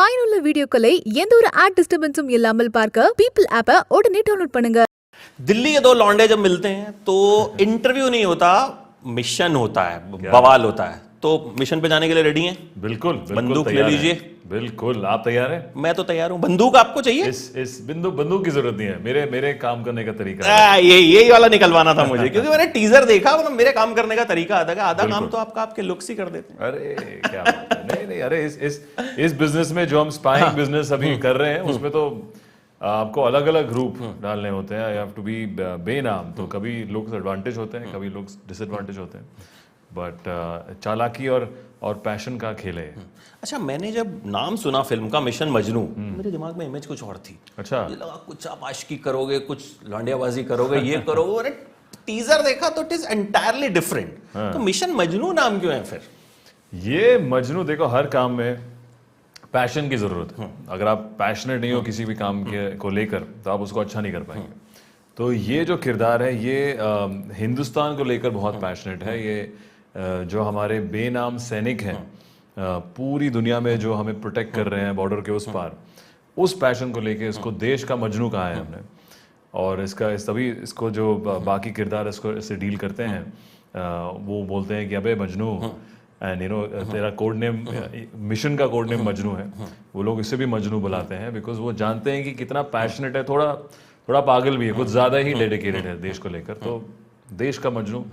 பயனுள்ள வீடியோக்களை எந்த ஒரு ஆட் டிஸ்டர்பன்ஸும் இல்லாமல் பார்க்க பீப்பிள் ஆப்பை உடனே டவுன்லோட் பண்ணுங்க. दिल्ली के दो लौंडे जब मिलते हैं तो इंटरव्यू नहीं होता, मिशन होता है, बवाल होता है. तो मिशन पे जाने के लिए रेडी हैं? बिल्कुल बंदूक ले लीजिए. बिल्कुल. आप तैयार हैं? मैं तो तैयार हूं. बंदूक आपको चाहिए? इस बंदूक की जरूरत नहीं है. मेरे काम करने का तरीका है. यही वाला निकलवाना था मुझे क्योंकि मैंने टीजर देखा, मतलब मेरे काम करने का तरीका आता है. आधा काम तो आपके लुक्स ही कर देते हैं. अरे क्या बात है. नहीं अरे इस बिजनेस में जो हम स्पाइंग बिजनेस अभी कर रहे हैं उसमें तो आपको अलग अलग रूप डालने होते हैं. यू हैव टू बी बेनाम. तो कभी लुक्स एडवांटेज होते हैं, कभी लुक्स डिसएडवांटेज होते हैं. बट चालाकी और पैशन का खेल है. अच्छा, मैंने जब नाम सुना फिल्म का मिशन मजनू, मेरे दिमाग में इमेज कुछ और थी. अच्छा. मुझे लगा कुछ आप आशिकी करोगे, कुछ लौंडियाबाजी करोगे, ये करोगे. अरे टीजर देखा तो इट इज एंटायरली डिफरेंट. तो मिशन मजनू नाम क्यों है फिर? ये मजनू देखो, हर काम में पैशन की जरूरत है. अगर आप पैशनेट नहीं हो किसी भी काम को लेकर तो आप उसको अच्छा नहीं कर पाएंगे. तो ये जो किरदार है ये हिंदुस्तान को लेकर बहुत पैशनेट है. ये जो हमारे बेनाम सैनिक हैं पूरी दुनिया में जो हमें प्रोटेक्ट कर रहे हैं बॉर्डर के उस पार, उस पैशन को लेके इसको देश का मजनू कहा है हमने. और तभी इसको जो बाकी किरदार इससे डील करते हैं वो बोलते हैं कि अबे मजनू. एंड तेरा कोड नेम, मिशन का कोड नेम मजनू है. वो लोग इसे भी मजनू बुलाते हैं बिकॉज वो जानते हैं कि कितना पैशनेट है. थोड़ा पागल भी है, कुछ ज्यादा ही डेडिकेटेड है देश को लेकर. तो देश का मजनू,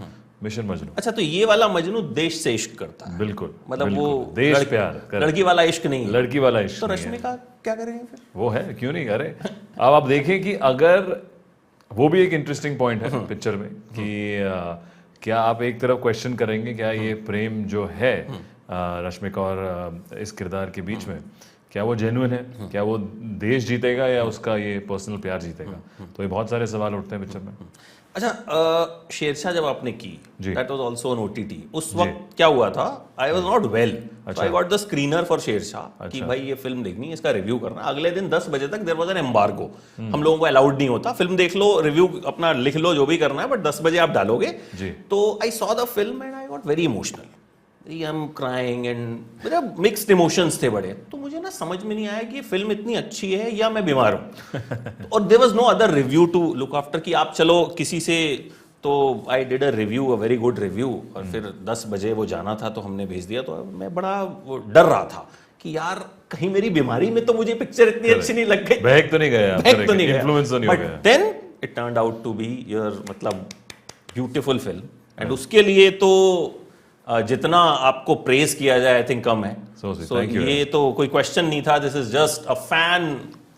मिशन मजनू. अच्छा, तो ये वाला मजनू देश से इश्क करता है. बिल्कुल. मतलब वो देश प्यार, लड़की वाला इश्क नहीं है. लड़की वाला इश्क. तो रश्मिका क्या करेंगे फिर? वो है, क्यों नहीं. अरे अब आप देखें कि अगर वो भी एक इंटरेस्टिंग पॉइंट है पिक्चर में कि क्या आप एक तरफ क्वेश्चन करेंगे क्या ये प्रेम जो है रश्मिका और इस किरदार के बीच में, क्या वो जेन्युइन है? क्या वो देश जीतेगा या उसका ये पर्सनल प्यार जीतेगा? तो ये बहुत सारे सवाल उठते हैं पिक्चर में. अच्छा, शेरशाह जब आपने की, जी. That was also on OTT. उस वक्त क्या हुआ था, I was not well, so I got the screener for Shershaah कि भाई ये फिल्म देखनी है, इसका रिव्यू करना. अगले दिन 10 बजे तक देयर वाज एन एम्बार्गो. हम लोगों को अलाउड नहीं होता, फिल्म देख लो, रिव्यू अपना लिख लो, जो भी करना है, बट 10 बजे आप डालोगे. तो I saw the film and I got very emotional. I am crying and मेरा मिक्स्ड इमोशंस थे बड़े. तो मुझे ना समझ में नहीं आया कि ये फिल्म इतनी अच्छी है या मैं बीमार हूँ. और there was no other review to look after कि आप चलो किसी से. तो I did a review, a very good review. और फिर 10 बजे वो जाना था तो हमने भेज दिया. तो मैं बड़ा डर रहा था कि यार कहीं मेरी बीमारी में तो मुझे पिक्चर इतनी अच्छी नहीं लग गई. बहक तो नहीं गया, बहक तो नहीं गया, इन्फ्लुएंस तो नहीं हो गया. But then it turned out to be your मतलब ब्यूटीफुल फिल्म. एंड उसके लिए तो जितना आपको प्रेज किया जाए आई थिंक कम है. So, ये तो कोई क्वेश्चन नहीं था. This is just a fan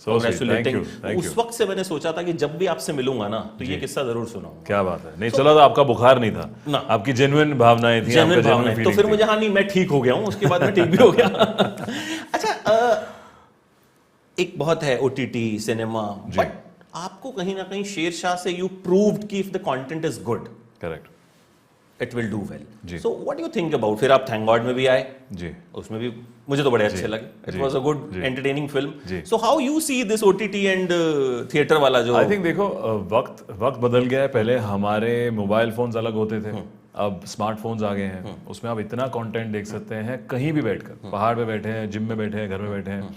congratulating. उस वक्त से मैंने सोचा था कि जब भी आपसे मिलूंगा ना तो ये किस्सा जरूर सुनाऊंगा. क्या बात है. नहीं चला तो आपका बुखार नहीं था ना, आपकी जेन्युइन भावनाएं थी. तो फिर मुझे हाँ नहीं, मैं ठीक हो गया हूँ. उसके बाद मैं ठीक भी हो गया. अच्छा, एक बहुत है ओटीटी सिनेमा, बट आपको कहीं ना कहीं शेरशाह से यू प्रूव्ड कि if the content is good, correct, it will do well. So what do you think about? फिर आप थैंक गॉड में भी आए जी, उसमें भी मुझे तो बड़े अच्छे लगे. It was a good entertaining film. So how you see this OTT and theatre वाला जो? आई थिंक देखो, वक्त बदल गया है. पहले हमारे मोबाइल फोन्स अलग होते थे, अब स्मार्टफोन्स आ गए हैं. उसमें आप इतना कंटेंट देख सकते हैं कहीं भी बैठकर. पहाड़ पे बैठे हैं, जिम में बैठे हैं, घर में बैठे हैं.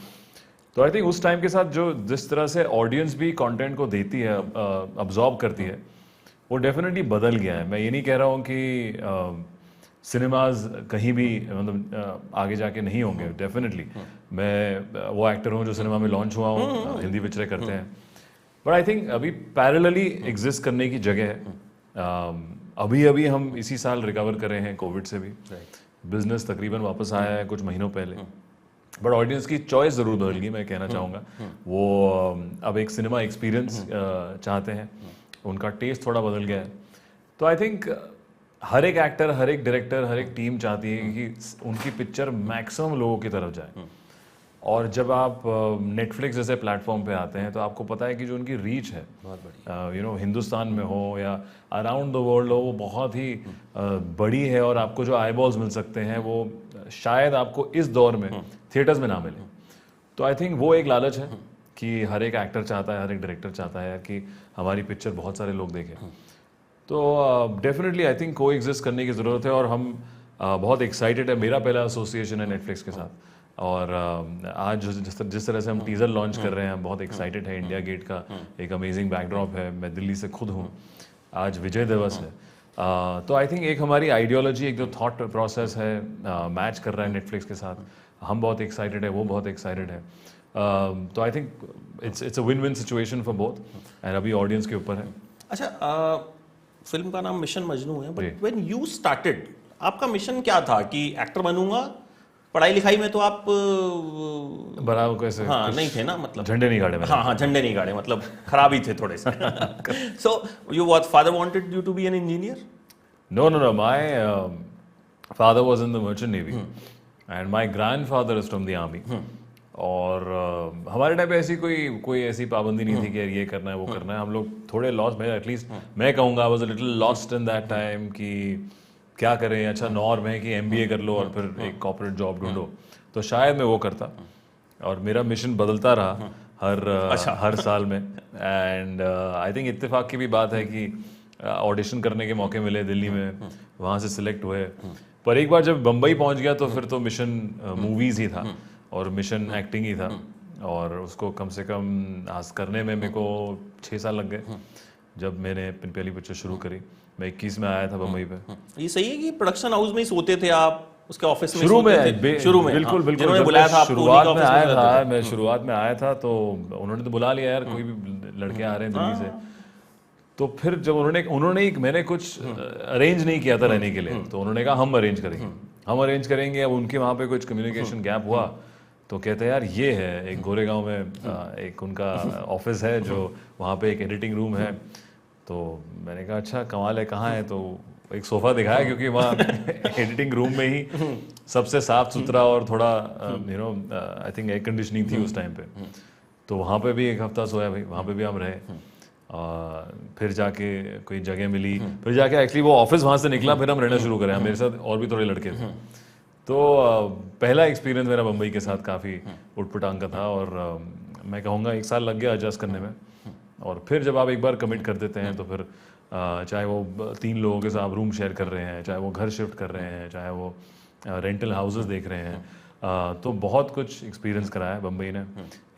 तो आई थिंक उस टाइम के साथ जो जिस तरह से ऑडियंस भी कंटेंट को देती है, अब्जॉर्ब करती है, वो डेफिनेटली बदल गया है. मैं ये नहीं कह रहा हूँ कि सिनेमाज कहीं भी मतलब आगे जाके नहीं होंगे. डेफिनेटली मैं वो एक्टर हूँ जो सिनेमा में लॉन्च हुआ हूँ, हिंदी पिक्चरें करते हैं. बट आई थिंक अभी पैरेलली एग्जिस्ट करने की जगह है. अभी हम इसी साल रिकवर कर रहे हैं कोविड से भी. बिजनेस तकरीबन वापस आया है कुछ महीनों पहले. बट ऑडियंस की चॉइस ज़रूर बदल गई, मैं कहना चाहूँगा. वो अब एक सिनेमा एक्सपीरियंस चाहते हैं, उनका टेस्ट थोड़ा बदल गया है. तो आई थिंक हर एक एक्टर, हर एक डायरेक्टर, हर एक टीम चाहती है कि उनकी पिक्चर मैक्सिमम लोगों की तरफ जाए. और जब आप नेटफ्लिक्स जैसे प्लेटफॉर्म पे आते हैं तो आपको पता है कि जो उनकी रीच है, हिंदुस्तान में हो या अराउंड द वर्ल्ड हो, वो बहुत ही बड़ी है. और आपको जो आईबॉल्स मिल सकते हैं वो शायद आपको इस दौर में थिएटर्स में ना मिले. तो आई थिंक वो एक लालच है कि हर एक एक्टर चाहता है, हर एक डायरेक्टर चाहता है कि हमारी पिक्चर बहुत सारे लोग देखें. तो डेफिनेटली आई थिंक को एग्जिस्ट करने की ज़रूरत है. और हम बहुत एक्साइटेड है. मेरा पहला एसोसिएशन है नेटफ्लिक्स के साथ. और आज जिस तरह से हम टीज़र लॉन्च कर रहे हैं, हम बहुत एक्साइटेड है। इंडिया गेट का एक अमेजिंग बैकड्रॉप है, मैं दिल्ली से खुद हूँ, आज विजय दिवस है। तो आई थिंक एक हमारी आइडियोलॉजी, एक जो थॉट प्रोसेस है मैच कर रहा है नेटफ्लिक्स के साथ। हम बहुत एक्साइटेड है, वो बहुत एक्साइटेड है। तो I think it's a win win situation for both, and अभी ऑडियंस के ऊपर है। अच्छा, फिल्म का नाम मिशन मजनू है, बट व्हेन यू स्टार्टेड आपका मिशन क्या था? कि एक्टर बनूंगा? पढ़ाई लिखाई में तो आप बराबर कैसे? हाँ नहीं थे ना, मतलब झंडे नहीं गाड़े मैंने। हाँ, झंडे नहीं गाड़े, मतलब खराब ही थे थोड़े से। So you what father wanted you to be an engineer? No. My father was in the merchant navy, and my grandfather is from the army. और हमारे टाइम पे ऐसी कोई ऐसी पाबंदी नहीं थी कि यार ये करना है वो करना है। हम लोग थोड़े लॉस्ट, मैं एटलीस्ट मैं कहूँगा I was a little lost in that time कि क्या करें। अच्छा, नॉर्म है कि MBA कर लो और फिर एक कॉर्पोरेट जॉब ढूंढो, तो शायद मैं वो करता। और मेरा मिशन बदलता रहा हर साल में। एंड आई थिंक इत्तेफाक की भी बात है कि ऑडिशन करने के मौके मिले दिल्ली में, वहाँ से सिलेक्ट हुए। पर एक बार जब बम्बई पहुँच गया तो फिर तो मिशन मूवीज़ ही था और मिशन एक्टिंग ही था। और उसको कम से कम आज करने में मेरे को 6 साल लग गए जब मैंने अपनी पहली पिक्चर शुरू करी। मैं 21 में आया था बम्बई पे। ये सही है कि प्रोडक्शन हाउस में ही सोते थे आप? उसके ऑफिस में शुरू में बिल्कुल जिन्होंने बुलाया था आपको, शुरुआत में आया था, मैं शुरुआत में आया था तो उन्होंने तो बुला लिया यार, कोई भी लड़के आ रहे हैं दिल्ली से। तो फिर जब मैंने कुछ अरेंज नहीं किया था रहने के लिए, तो उन्होंने कहा हम अरेंज करेंगे। अब उनके वहाँ पे कुछ कम्युनिकेशन गैप हुआ तो कहते हैं यार ये है एक गोरेगांव में एक उनका ऑफिस है, जो वहाँ पे एक एडिटिंग रूम है। तो मैंने कहा अच्छा कमाल है, कहाँ है? तो एक सोफा दिखाया, क्योंकि वहाँ एडिटिंग रूम में ही सबसे साफ सुथरा और थोड़ा आई थिंक एयर कंडीशनिंग थी उस टाइम पे। तो वहाँ पे भी एक हफ्ता सोया भाई, वहाँ पे भी हम रहे। फिर जाके कोई जगह मिली, फिर जाके एक्चुअली वो ऑफिस वहाँ से निकला, फिर हम रहना शुरू करें। मेरे साथ और भी थोड़े लड़के थे। तो पहला एक्सपीरियंस मेरा मुंबई के साथ काफ़ी उटपटांग का था, और मैं कहूँगा 1 साल लग गया एडजस्ट करने में। और फिर जब आप एक बार कमिट कर देते हैं तो फिर चाहे वो 3 लोगों के साथ रूम शेयर कर रहे हैं, चाहे वो घर शिफ्ट कर रहे हैं, चाहे वो रेंटल हाउसेस देख रहे हैं, तो बहुत कुछ एक्सपीरियंस कराया बम्बई ने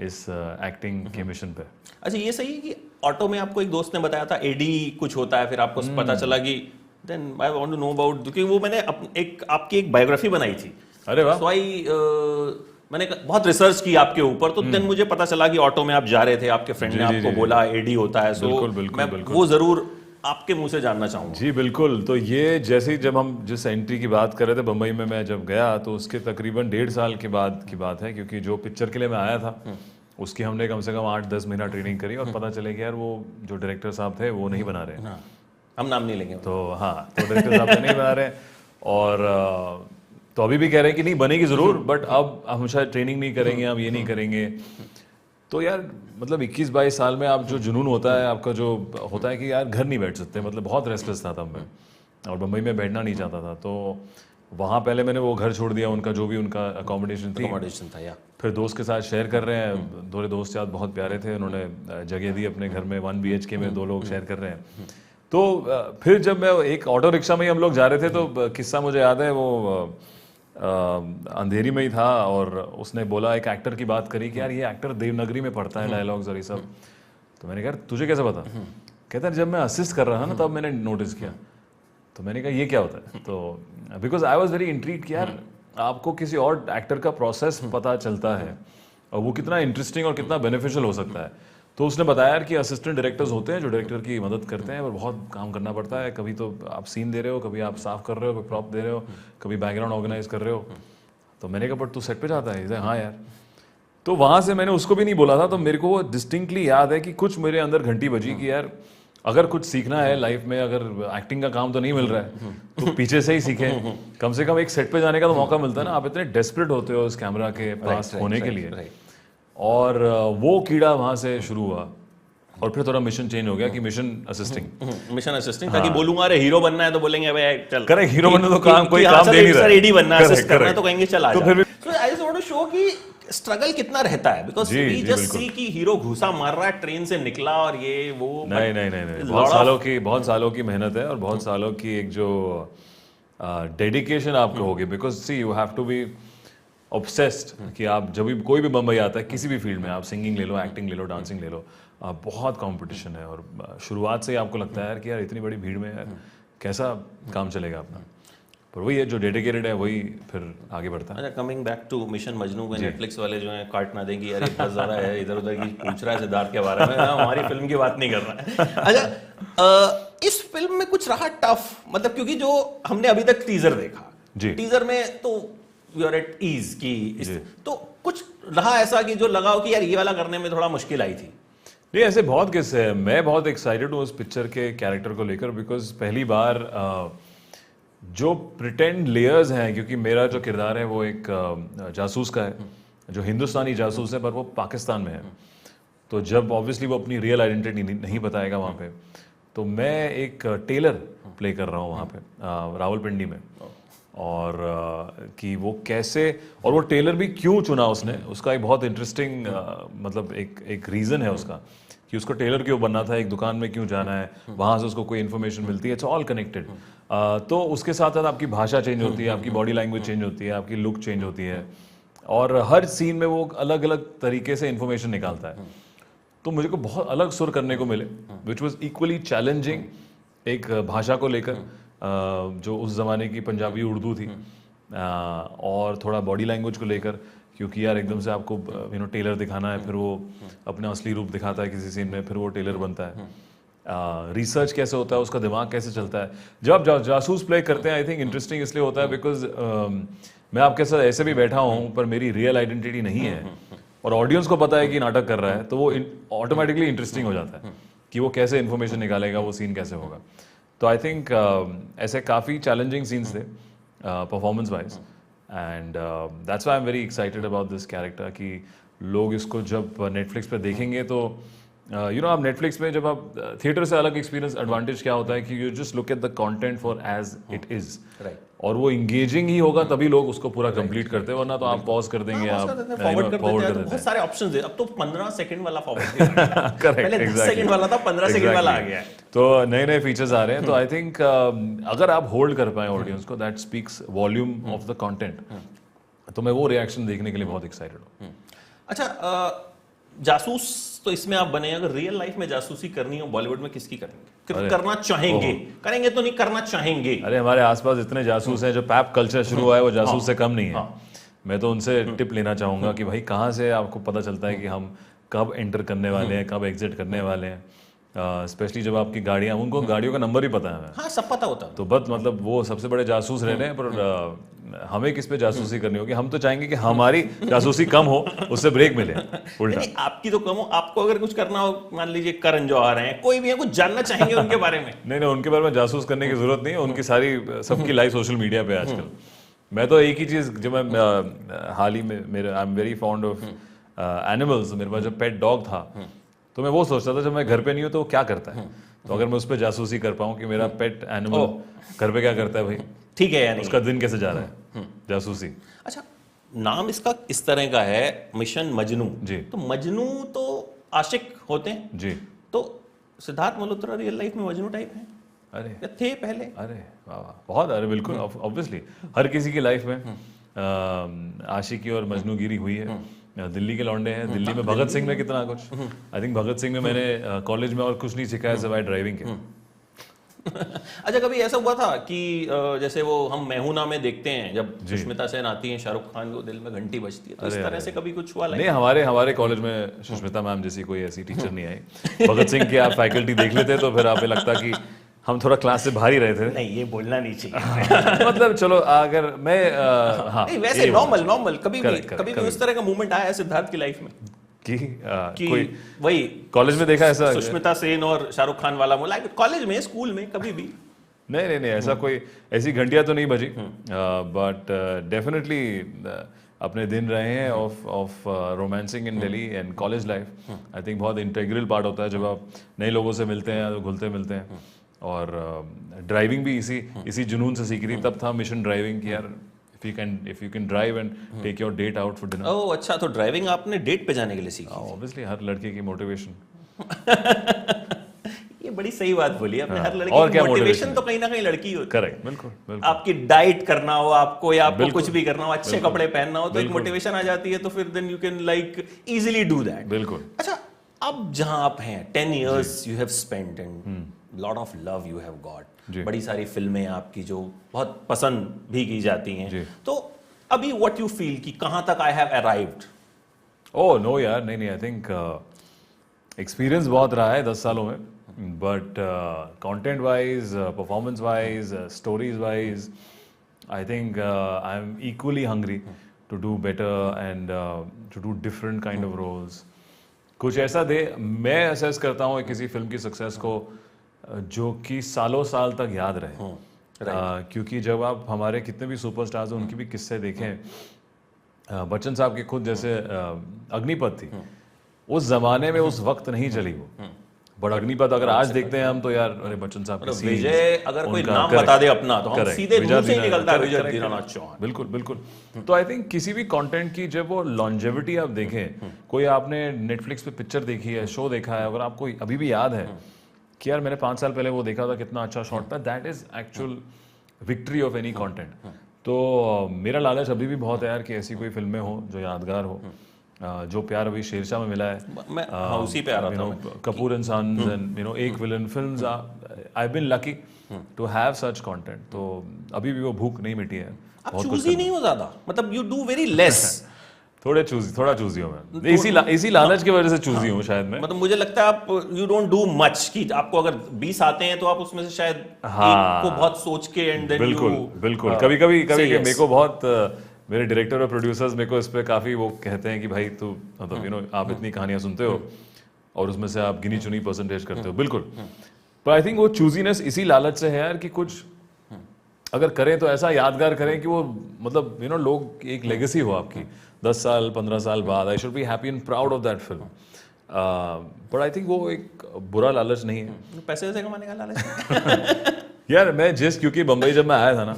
इस एक्टिंग के मिशन पे। अच्छा, ये सही है कि ऑटो में आपको एक दोस्त ने बताया था AD कुछ होता है, फिर आपको पता चला कि then I want to know about, क्योंकि वो मैंने आपकी एक बायोग्राफी बनाई थी। अरे वाह। सो मैंने बहुत रिसर्च की आपके ऊपर, तो देन मुझे पता चला कि ऑटो में आप जा रहे थे, आपके फ्रेंड ने आपको बोला AD होता है। सो मैं वो जरूर आपके मुंह से जानना चाहूंगा। जी बिल्कुल। तो ये जैसे ही जब हम जिस एंट्री की बात कर रहे थे बम्बई में, मैं जब गया तो उसके तकरीबन 1.5 साल के बाद की बात है, क्योंकि जो पिक्चर के लिए मैं आया था उसकी हमने कम से कम 8-10 महीना ट्रेनिंग करी, और पता चले कि यार वो जो डायरेक्टर साहब थे वो नहीं बना रहे। हम नाम नहीं लेंगे। तो हाँ, तो डायरेक्टर साहब नहीं बना रहे, और तो अभी भी कह रहे हैं कि नहीं बनेगी ज़रूर, बट अब हम शायद ट्रेनिंग नहीं करेंगे, हम ये नहीं करेंगे। तो यार मतलब 21-22 साल में आप जो जुनून होता है आपका, जो होता है कि यार घर नहीं बैठ सकते, मतलब बहुत रेस्टलेस था तब मैं, और बम्बई में बैठना नहीं चाहता था। तो वहाँ पहले मैंने वो घर छोड़ दिया उनका, जो भी उनका अकोमोडेशन था। या फिर दोस्त के साथ शेयर कर रहे हैं, थोड़े दोस्त यार बहुत प्यारे थे, उन्होंने जगह दी अपने घर में, 1 BHK में 2 लोग शेयर कर रहे हैं। तो फिर जब मैं एक ऑटो रिक्शा में ही हम लोग जा रहे थे, तो किस्सा मुझे याद है, वो अंधेरी में ही था, और उसने बोला, एक एक्टर की बात करी कि यार ये एक्टर देवनागरी में पढ़ता है डायलॉग्स और ये सब। तो मैंने कहा तुझे कैसे पता? कहता है जब मैं असिस्ट कर रहा था ना तब मैंने नोटिस किया। तो मैंने कहा ये क्या होता है? तो because I was very intrigued कि यार आपको किसी और एक्टर का प्रोसेस पता चलता है और वो कितना इंटरेस्टिंग और कितना बेनिफिशियल हो सकता है। तो उसने बताया यार कि असिस्टेंट डायरेक्टर्स होते हैं जो डायरेक्टर की मदद करते हैं, और बहुत काम करना पड़ता है। कभी तो आप सीन दे रहे हो, कभी आप साफ कर रहे हो, कभी प्रॉप दे रहे हो, कभी बैकग्राउंड ऑर्गेनाइज कर रहे हो। तो मैंने कहा बट तू सेट पे जाता है? हाँ यार। तो वहाँ से मैंने उसको भी नहीं बोला था, तो मेरे को वो डिस्टिंक्टली याद है कि कुछ मेरे अंदर घंटी बजी कि यार अगर कुछ सीखना है लाइफ में, अगर एक्टिंग का काम तो नहीं मिल रहा है तो पीछे से ही सीखें। कम से कम एक सेट पे जाने का तो मौका मिलता है ना। आप इतने डेस्परेट होते हो उस कैमरा के पास होने के लिए। और वो कीड़ा वहाँ से शुरू हुआ, और फिर थोड़ा मिशन चेंज हो गया कि मिशन असिस्टिंग ताकि बोलूंगा अरे हीरो बनना है तो बोलेंगे अबे चल। करेक्ट, हीरो बनना तो काम कोई काम दे नहीं रहा है। एडी बनना है, असिस्ट करना है तो कहेंगे चल आ जा। तो फिर I just want to show कि स्ट्रगल कितना रहता है, बिकॉज़ वी जस्ट सी कि हीरो घुसा मार रहा है, ट्रेन से निकला और ये वो। नहीं, बहुत सालों की मेहनत है और बहुत सालों की एक जो डेडिकेशन आप कहोगे, because see you have to be. Obsessed कि आप जब भी कोई भी बम्बई आता है किसी भी फील्ड में, आप सिंगिंग ले लो, एक्टिंग ले लो, डांसिंग ले लो, बहुत कंपटीशन है और शुरुआत से ही आपको लगता है यार कि यार इतनी बड़ी भीड़ में यार कैसा काम चलेगा अपना, पर वही है जो डेडिकेटेड है वही फिर आगे बढ़ता है। अच्छा, coming back to Mission Majnu में नेटफ्लिक्स वाले जो हैं काट ना देंगे यार, बहुत ज़्यादा है, इधर उधर की पूछ रहा है सिद्धार्थ के बारे में, हमारी फिल्म की बात नहीं कर रहा है। अच्छा, इस फिल्म में कुछ रहा टफ, मतलब क्योंकि जो हमने अभी तक टीजर देखा, टीजर में तो यू आर एट ईज की, तो कुछ रहा ऐसा कि जो लगा हो कि यार ये वाला करने में थोड़ा मुश्किल आई थी? नहीं, ऐसे बहुत किस्से हैं। मैं बहुत एक्साइटेड हूँ उस पिक्चर के कैरेक्टर को लेकर, बिकॉज पहली बार जो प्रिटेंड लेयर्स हैं, क्योंकि मेरा जो किरदार है वो एक जासूस का है, जो हिंदुस्तानी जासूस है पर वो पाकिस्तान में है, तो जब ऑब्वियसली वो अपनी रियल आइडेंटिटी नहीं बताएगा वहाँ पे, तो मैं एक टेलर प्ले कर रहा हूँ वहाँ पे रावलपिंडी में, और कि वो कैसे, और वो टेलर भी क्यों चुना उसने, उसका एक बहुत इंटरेस्टिंग मतलब एक रीज़न है उसका कि उसको टेलर क्यों बनना था, एक दुकान में क्यों जाना है, वहाँ से उसको कोई इन्फॉर्मेशन मिलती है, इट्स ऑल कनेक्टेड। तो उसके साथ साथ आपकी भाषा चेंज होती है, आपकी बॉडी लैंग्वेज चेंज होती है, आपकी लुक चेंज होती है, और हर सीन में वो अलग अलग तरीके से इन्फॉर्मेशन निकालता है। तो मुझे को बहुत अलग सुर करने को मिले, विच वॉज इक्वली चैलेंजिंग, एक भाषा को लेकर जो उस ज़माने की पंजाबी उर्दू थी, और थोड़ा बॉडी लैंग्वेज को लेकर, क्योंकि यार एकदम से आपको टेलर दिखाना है, फिर वो अपना असली रूप दिखाता है किसी सीन में, फिर वो टेलर बनता है। रिसर्च कैसे होता है, उसका दिमाग कैसे चलता है। जब आप जासूस प्ले करते हैं, आई थिंक इंटरेस्टिंग इसलिए होता है बिकॉज मैं आपके साथ ऐसे भी बैठा हूँ पर मेरी रियल आइडेंटिटी नहीं है, और ऑडियंस को पता है कि नाटक कर रहा है, तो वो ऑटोमेटिकली इंटरेस्टिंग हो जाता है कि वो कैसे इन्फॉर्मेशन निकालेगा, वो सीन कैसे होगा। तो आई थिंक ऐसे काफ़ी चैलेंजिंग सीन्स थे performance wise, and that's why I am very excited about this character कि लोग इसको जब नेटफ्लिक्स पे देखेंगे तो आप नेटफ्लिक्स में जब आप थिएटर से अलग एक्सपीरियंस एडवांटेज क्या होता है कि you just look at the content for as it is, और वो इंगेजिंग ही होगा तभी लोग उसको पूरा कंप्लीट करते हैं, वरना तो आप पॉज कर देंगे, आप फॉरवर्ड कर देते हैं, बहुत सारे ऑप्शंस है। अब तो 15 सेकंड वाला फॉरवर्ड पहले 10 सेकंड वाला था, 15 सेकंड वाला आ गया है, तो नए नए फीचर्स आ रहे हैं। तो आई थिंक अगर आप होल्ड कर पाए ऑडियंस को, that speaks volume of the content, तो मैं वो रिएक्शन देखने के लिए बहुत एक्साइटेड हूँ। अच्छा, जासूस तो इसमें आप बने, अगर रियल लाइफ में जासूसी करनी हो बॉलीवुड में किसकी करेंगे, करना चाहेंगे? करेंगे तो नहीं, करना चाहेंगे? अरे हमारे आसपास इतने जासूस हैं, जो पैप कल्चर शुरू हुआ है वो जासूस से कम नहीं है। मैं तो उनसे टिप लेना चाहूंगा कि भाई कहाँ से आपको पता चलता है कि हम कब एंटर करने वाले हैं, कब एग्जिट करने वाले हैं, स्पेशली जब आपकी गाड़ियाँ, उनको गाड़ियों का नंबर भी पता है। हाँ, सब पता होता है। तो बस मतलब वो सबसे बड़े जासूस रह रहे हैं, पर हमें किस पे जासूसी करनी होगी? हम तो चाहेंगे कि हमारी जासूसी कम हो, उससे ब्रेक मिले उल्टा। नहीं, आपकी तो कम हो। आपको अगर कुछ करना हो, मान लीजिए करण जौहर हैं, कोई भी है, कुछ जानना चाहेंगे उनके बारे में? नहीं, उनके बारे में जासूस करने की जरूरत नहीं है, उनकी सारी सबकी लाइफ सोशल मीडिया पे आजकल। मैं तो एक ही चीज, जब मैं हाल ही में, मेरे I am very fond of animals, मेरे पास जब पेट डॉग था, तो मैं वो सोचता था जब मैं घर पे नहीं हूँ तो वो क्या करता है, तो अगर मैं उस पर जासूसी कर पाऊँ कि मेरा पेट एनिमल घर पे क्या करता है भाई, ठीक है, यानी उसका दिन कैसे जा रहा है, जासूसी। अच्छा, नाम इसका इस तरह का है, मिशन मजनू जी। तो मजनू तो आशिक होते हैं जी, तो सिद्धार्थ मल्होत्रा रियल लाइफ में मजनू टाइप है? अरे या थे पहले? अरे वाह, बहुत, अरे बिल्कुल, ऑब्वियसली हर किसी की लाइफ में आशिकी और मजनूगिरी हुई है। दिल्ली के लौंडे हैं, दिल्ली में भगत सिंह में कितना कुछ, आई थिंक भगत सिंह में मैंने कॉलेज में और कुछ नहीं सिखाया सिवाय ड्राइविंग के। अच्छा, कभी ऐसा हुआ था कि जैसे वो हम मैं हूं ना में देखते हैं, जब सुष्मिता सेन आती हैं, शाहरुख खान को दिल में घंटी बजती है, तो इस तरह से कभी कुछ हुआ? नहीं, हमारे कॉलेज में सुष्मिता मैम जैसी कोई ऐसी टीचर नहीं आई। भगत सिंह की आप फैकल्टी देख लेते तो फिर आपको लगता कि हम थोड़ा क्लास से बाहर ही रहे थे। नहीं, ये बोलना नहीं चाहिए। मतलब चलो, अगर मैं नहीं, वैसे नॉर्मल कभी भी इस तरह का मूवमेंट आया है सिद्धार्थ की लाइफ में कि कोई वही कॉलेज में देखा ऐसा सुष्मिता सेन और शाहरुख खान वाला मुला, कॉलेज में, स्कूल में, कभी भी? नहीं, ऐसा कोई ऐसी घंटियां तो नहीं बजी, बट डेफिनेटली अपने दिन रहे हैं of romancing in Delhi and college life. I think बहुत इंटेग्रल पार्ट होता है जब आप नए लोगों से मिलते हैं, घुलते मिलते हैं। और ड्राइविंग भी इसी जुनून से सीखी थी, तब था मिशन ड्राइविंग कि यार if you can drive and take your date out for dinner। ओह अच्छा, तो ड्राइविंग आपने डेट पे जाने के लिए सीखी? ऑब्वियसली, हर लड़के की मोटिवेशन। ये बड़ी सही बात बोली आपने। हर लड़की और की क्या मोटिवेशन motivation तो कहीं ना कहीं लड़की होती है। करेक्ट, बिल्कुल बिल्कुल। आपकी डाइट करना हो आपको, या आपको बिल्कुल, कुछ भी करना हो, अच्छे बिल्कुल, कपड़े पहनना हो, तो एक बिल्कुल। मोटिवेशन आ जाती है, तो फिर then you can like easily do that. बिल्कुल। अच्छा, अब जहां आप हैं 10 years you have spent and lot of love you have जी। गॉट, बड़ी सारी फिल्में आपकी जो बहुत पसंद भी की जाती जी। हैं, तो अभी व्हाट यू फील कि कहां तक I have arrived? Oh no यार, नहीं, आई थिंक एक्सपीरियंस बहुत रहा है 10 सालों में, but content wise, performance wise, stories wise, I think I am equally hungry to do better and to do different kind of roles. कुछ ऐसा दे, मैं असेस करता हूँ किसी फिल्म की सक्सेस को जो कि सालों साल तक याद रहे। क्योंकि जब आप हमारे कितने भी सुपरस्टार्स हैं उनकी भी किस्से देखें, बच्चन साहब की खुद जैसे अग्निपथ थी, उस जमाने में उस वक्त नहीं चली वो, बट अग्निपथ अगर आज देखते हैं हम तो यार अरे बच्चन साहब के scenes, विजय अगर कोई उनका नाम correct, बता दे अपना तो हम correct, सीधे मुंह से ही दीनानाथ, निकलता है correct, विजय correct, दीनानाथ चौहान। बिल्कुल बिल्कुल। तो आई थिंक किसी भी कंटेंट की जब वो लॉन्जेविटी आप देखें, कोई आपने नेटफ्लिक्स पे पिक्चर देखी है, शो देखा है, अगर आपको अभी भी याद है कि यार मैंने 5 साल पहले वो देखा था, कितना अच्छा शॉट था, that is actual victory of any content. तो मेरा लालच अभी भी बहुत है यार कि ऐसी कोई फिल्में हो जो यादगार हो। जो प्यार अभी शेरशाह में मिला है, मैं उसी पे आ रहा था मैं। Kapoor and sons and Ek villain films, I been lucky to have such content. तो अभी भी वो भूख नहीं मिटी है। आप बहुत कुछ चूजी नहीं हो ज्यादा, मतलब यू डू वेरी लेस। थोड़ा चूजी हूँ मैं, इसी लालच की वजह से चूजी हूँ शायद मैं। मतलब मुझे लगता है आप यू डोंट डू मच, कि आपको अगर 20 आते हैं तो आप उसमें से शायद एक को बहुत सोच के एंड देन बिल्कुल बिल्कुल। कभी मेरे को बहुत मेरे डायरेक्टर और प्रोड्यूसर्स मेरे को इस पे काफी वो कहते हैं कि भाई तू मतलब आप इतनी कहानियां सुनते हो और उसमें से आप गिनी चुनी परसेंटेज करते हो। बिल्कुल, पर आई थिंक वो चूजीनेस इसी लालच से है यार कि कुछ अगर करें तो ऐसा यादगार करें कि वो मतलब लोग एक लेगेसी हो आपकी 10 साल 15 साल बाद। I should be happy and proud of that film. But I think वो एक बुरा लालच नहीं है। पैसे वैसे कमाने का लालच। यार मैं क्योंकि बम्बई जब मैं आया था ना,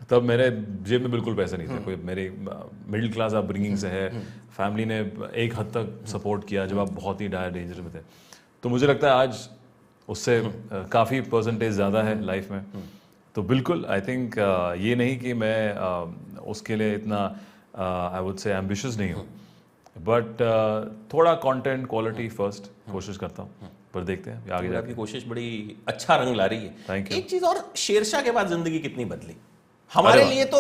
तब मेरे जेब में बिल्कुल पैसे नहीं थे। कोई मेरी मिडिल क्लास अपब्रिंगिंग से है, फैमिली ने एक हद तक सपोर्ट किया जब आप बहुत ही डायर डेंजर में थे। तो मुझे लगता है आज उससे काफ़ी परसेंटेज ज़्यादा है लाइफ में। तो बिल्कुल आई थिंक ये नहीं कि मैं उसके लिए इतना आई वुड से एम्बिशियस नहीं हूँ, बट थोड़ा कंटेंट क्वालिटी फर्स्ट कोशिश करता हूँ। पर देखते हैं आगे जाके। आपकी कोशिश बड़ी अच्छा रंग ला रही है। Thank you. एक चीज और, शेरशाह के बाद जिंदगी कितनी बदली हमारे लिए? तो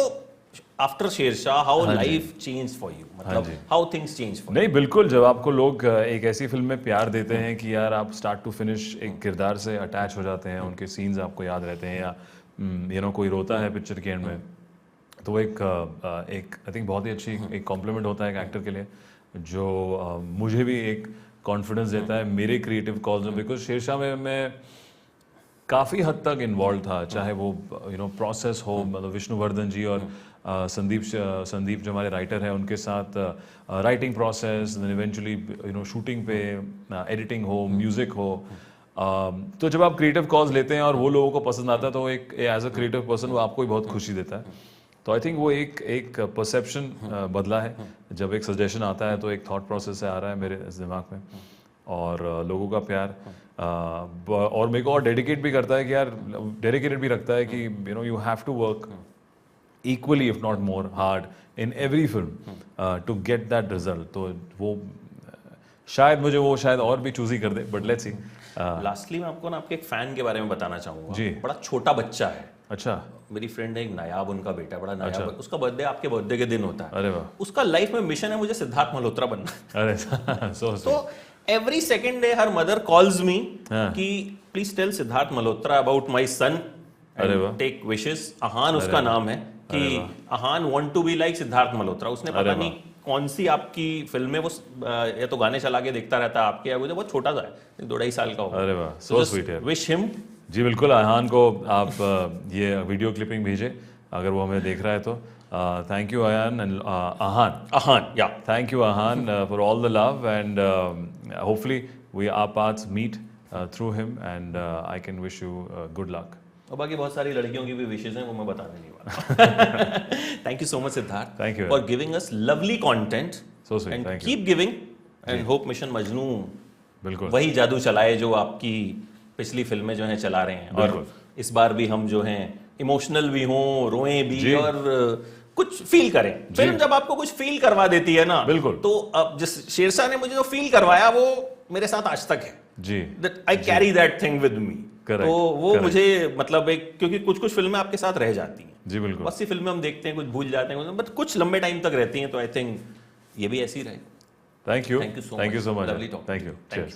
after Shershaah how life change for you, मतलब हाउ थिंग्स चेंज फॉर? नहीं बिल्कुल, जब आपको लोग एक ऐसी फिल्म में प्यार देते हैं कि यार आप स्टार्ट टू फिनिश एक किरदार से अटैच हो जाते हैं, उनके सीन्स आपको याद रहते हैं, या कोई रोता है पिक्चर के एंड में, तो एक आई थिंक बहुत ही अच्छी एक कॉम्प्लीमेंट होता है एक एक्टर के लिए, जो मुझे भी एक कॉन्फिडेंस देता है मेरे क्रिएटिव कॉल्स में। बिकॉज शेरशाह में मैं काफ़ी हद तक इन्वॉल्व था, चाहे वो प्रोसेस हो, मतलब विष्णुवर्धन जी और संदीप जो हमारे राइटर हैं उनके साथ राइटिंग प्रोसेस, इवेंचुअली शूटिंग पे, एडिटिंग हो, म्यूज़िक हो। तो जब आप क्रिएटिव कॉल्स लेते हैं और वो लोगों को पसंद आता है तो एक एज अ क्रिएटिव पर्सन वो आपको भी बहुत खुशी देता है। तो आई थिंक वो एक परसेप्शन बदला है। जब एक सजेशन आता है तो एक थॉट प्रोसेस से आ रहा है मेरे दिमाग में, और लोगों का प्यार और मेरे को और डेडिकेट भी करता है कि यार डेडिकेटेड भी रखता है कि you have to work equally if not more hard in every film to get that result. तो वो शायद और भी चूज ही कर दे, बट लेट्स सी। लास्टली मैं आपको ना आपके एक फैन के बारे में बताना चाहूंगा जी। बड़ा छोटा बच्चा है। अच्छा। मेरी फ्रेंड है एक नायाब, उनका बेटा बड़ा नायाब। उसका बर्थडे आपके बर्थडे के दिन होता है। अरे वाह। उसका लाइफ में मिशन है मुझे सिद्धार्थ मल्होत्रा बनना। अरे तो एवरी सेकेंड डे हर मदर कॉल्स मी कि please tell Sidharth Malhotra about my son and take wishes. Ahaan उसका नाम है कि Ahaan want to be like Sidharth Malhotra. उसने पता नहीं कौन सी आपकी फिल्म में वो या तो गाने चला के देखता रहता है आपके, या मुझे बहुत छोटा सा है, 2-2.5 साल का होगा। अरे वाह, सो स्वीट है। Wish him. जी बिल्कुल, अहान को आप ये वीडियो क्लिपिंग भेजे अगर वो हमें देख रहा है तो। Thank you Ayaan and Ahaan या thank you Ahaan for all the love and hopefully we our paths meet through him and I can wish you good luck. और बाकी बहुत सारी लड़कियों की भी विशेष हैं, वो मैं बताने नहीं वाला। Thank you so much Siddharth, thank you for giving us lovely content. So sweet, thank you. Keep giving and hope mission Majnu बिल्कुल वही जादू चलाए जो आपकी पिछली फिल्में जो हैं चला रहे हैं, और इस बार भी हम जो हैं इमोशनल भी हों, रोएं भी, और कुछ फील करें। फिल्म जब आपको कुछ फील करवा देती है ना, बिल्कुल, तो अब जिस शेरशाह ने मुझे जो फील करवाया वो मेरे साथ आज तक है जी। I carry that thing with me. Correct, तो वो correct. मुझे मतलब एक, क्योंकि कुछ कुछ फिल्में आपके साथ रह जाती हैं जी बिल्कुल, बहुत सी फिल्में हम देखते हैं, कुछ भूल जाते हैं, बट कुछ लंबे टाइम तक रहती हैं, तो आई थिंक ये भी ऐसी रहे। Thank you Thank you so much. Much, Lovely talking. Thank you, Thank cheers.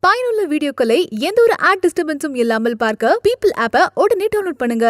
பயனுள்ள வீடியோக்களை எந்த ஒரு ஆட் டிஸ்டர்பன்ஸும் இல்லாமல் பார்க்க பீப்பிள் ஆப்பை உடனே டவுன்லோட் பண்ணுங்க.